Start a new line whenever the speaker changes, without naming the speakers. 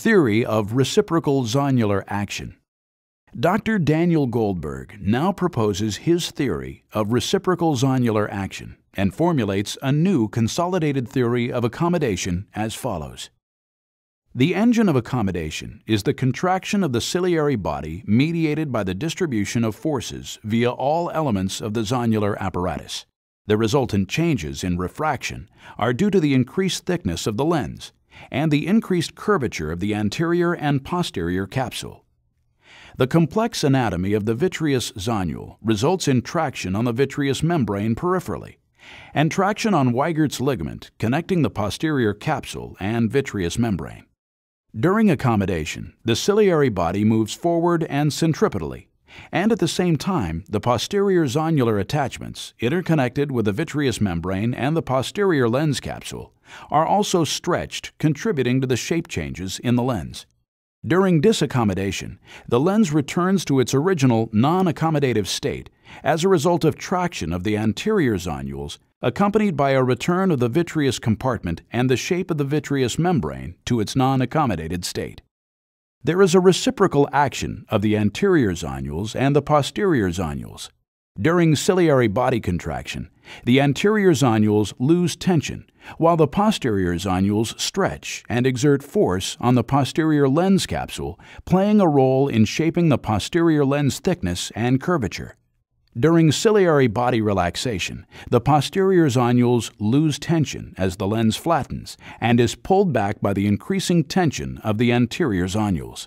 Theory of reciprocal zonular action. Dr. Daniel Goldberg now proposes his theory of reciprocal zonular action and formulates a new consolidated theory of accommodation as follows. The engine of accommodation is the contraction of the ciliary body mediated by the distribution of forces via all elements of the zonular apparatus. The resultant changes in refraction are due to the increased thickness of the lens and the increased curvature of the anterior and posterior capsule. The complex anatomy of the vitreous zonule results in traction on the vitreous membrane peripherally and traction on Weigert's ligament connecting the posterior capsule and vitreous membrane. During accommodation, the ciliary body moves forward and centripetally, and at the same time, the posterior zonular attachments, interconnected with the vitreous membrane and the posterior lens capsule, are also stretched, contributing to the shape changes in the lens. During disaccommodation, the lens returns to its original non-accommodative state as a result of traction of the anterior zonules, accompanied by a return of the vitreous compartment and the shape of the vitreous membrane to its non-accommodated state. There is a reciprocal action of the anterior zonules and the posterior zonules. During ciliary body contraction, the anterior zonules lose tension, while the posterior zonules stretch and exert force on the posterior lens capsule, playing a role in shaping the posterior lens thickness and curvature. During ciliary body relaxation, the posterior zonules lose tension as the lens flattens and is pulled back by the increasing tension of the anterior zonules.